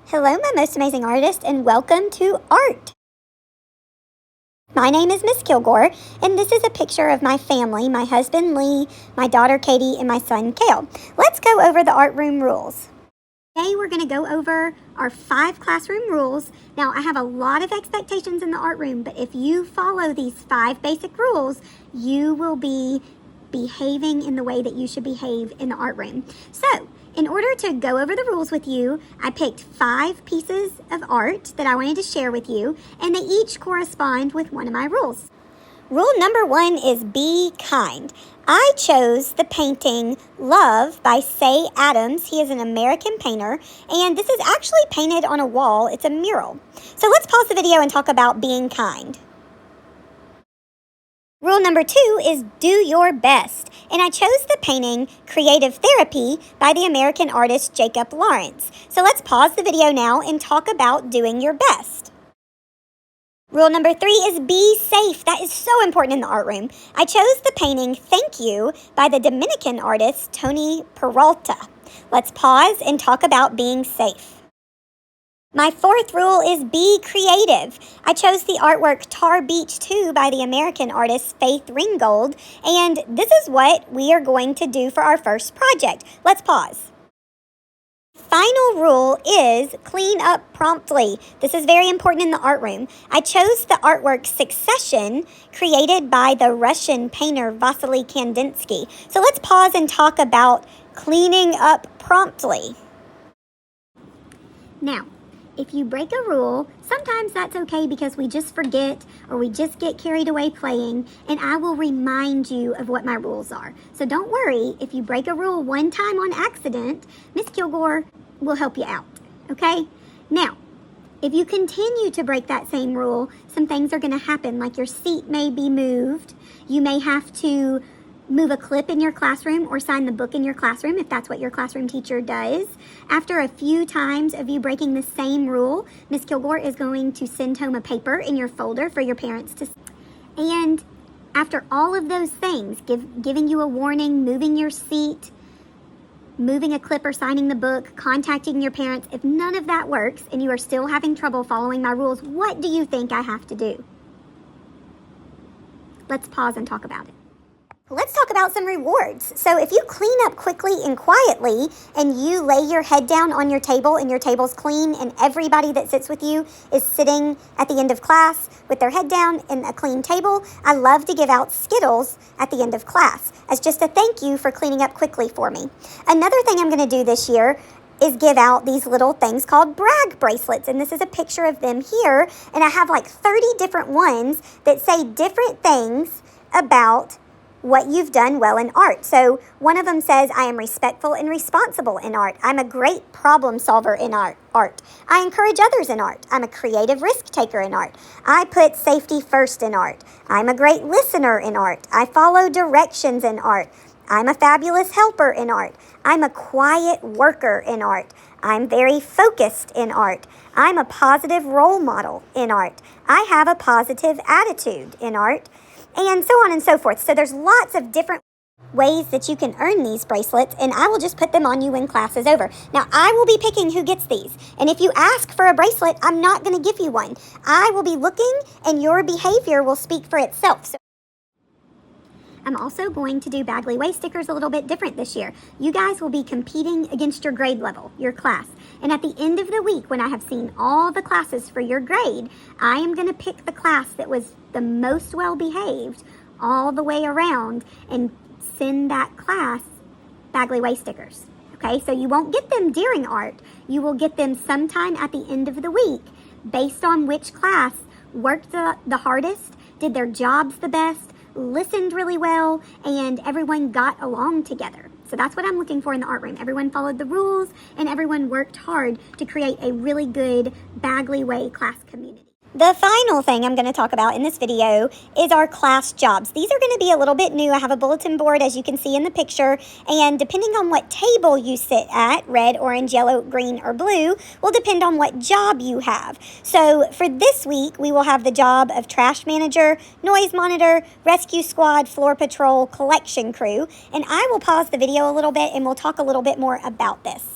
Hello, my most amazing artist, and welcome to Art. My name is Miss Kilgore, and this is a picture of my family, my husband Lee, my daughter Katie, and my son Kale. Let's go over the art room rules. Today we're going to go over our 5 classroom rules. Now, I have a lot of expectations in the art room, but if you follow these 5 basic rules, you will be behaving in the way that you should behave in the art room. So, in order to go over the rules with you, I picked 5 pieces of art that I wanted to share with you, and they each correspond with one of my rules. Rule number 1 is be kind. I chose the painting Love by Say Adams. He is an American painter, and this is actually painted on a wall. It's a mural. So let's pause the video and talk about being kind. Rule number 2 is do your best, and I chose the painting Creative Therapy by the American artist Jacob Lawrence. So let's pause the video now and talk about doing your best. Rule number 3 is be safe. That is so important in the art room. I chose the painting Thank You by the Dominican artist Tony Peralta. Let's pause and talk about being safe. My 4th rule is be creative. I chose the artwork Tar Beach 2 by the American artist Faith Ringgold, and this is what we are going to do for our first project. Let's pause. Final rule is clean up promptly. This is very important in the art room. I chose the artwork Succession, created by the Russian painter Vasily Kandinsky. So let's pause and talk about cleaning up promptly. Now, if you break a rule, sometimes that's okay because we just forget or we just get carried away playing, and I will remind you of what my rules are. So don't worry, if you break a rule one time on accident, Miss Kilgore will help you out, okay? Now, if you continue to break that same rule, some things are going to happen, like your seat may be moved. You may have to move a clip in your classroom or sign the book in your classroom if that's what your classroom teacher does. After a few times of you breaking the same rule, Miss Kilgore is going to send home a paper in your folder for your parents to see. And after all of those things, giving you a warning, moving your seat, moving a clip or signing the book, contacting your parents, if none of that works and you are still having trouble following my rules, what do you think I have to do? Let's pause and talk about it. Let's talk about some rewards. So if you clean up quickly and quietly and you lay your head down on your table and your table's clean and everybody that sits with you is sitting at the end of class with their head down in a clean table, I love to give out Skittles at the end of class as just a thank you for cleaning up quickly for me. Another thing I'm going to do this year is give out these little things called brag bracelets, and this is a picture of them here, and I have like 30 different ones that say different things about what you've done well in art. So one of them says, I am respectful and responsible in art. I'm a great problem solver in art. I encourage others in art. I'm a creative risk taker in art. I put safety first in art. I'm a great listener in art. I follow directions in art. I'm a fabulous helper in art. I'm a quiet worker in art. I'm very focused in art. I'm a positive role model in art. I have a positive attitude in art. And so on and so forth. So there's lots of different ways that you can earn these bracelets, and I will just put them on you when class is over. Now, I will be picking who gets these. And if you ask for a bracelet, I'm not going to give you one. I will be looking, and your behavior will speak for itself. So I'm also going to do Bagley Way stickers a little bit different this year. You guys will be competing against your grade level, your class. And at the end of the week, when I have seen all the classes for your grade, I am going to pick the class that was the most well-behaved all the way around and send that class Bagley Way stickers. Okay, so you won't get them during art. You will get them sometime at the end of the week based on which class worked the hardest, did their jobs the best, listened really well, and everyone got along together. So that's what I'm looking for in the art room. Everyone followed the rules, and everyone worked hard to create a really good Bagley Way class community. The final thing I'm going to talk about in this video is our class jobs. These are going to be a little bit new. I have a bulletin board, as you can see in the picture, and depending on what table you sit at, red, orange, yellow, green, or blue, will depend on what job you have. So for this week, we will have the job of trash manager, noise monitor, rescue squad, floor patrol, collection crew, and I will pause the video a little bit and we'll talk a little bit more about this.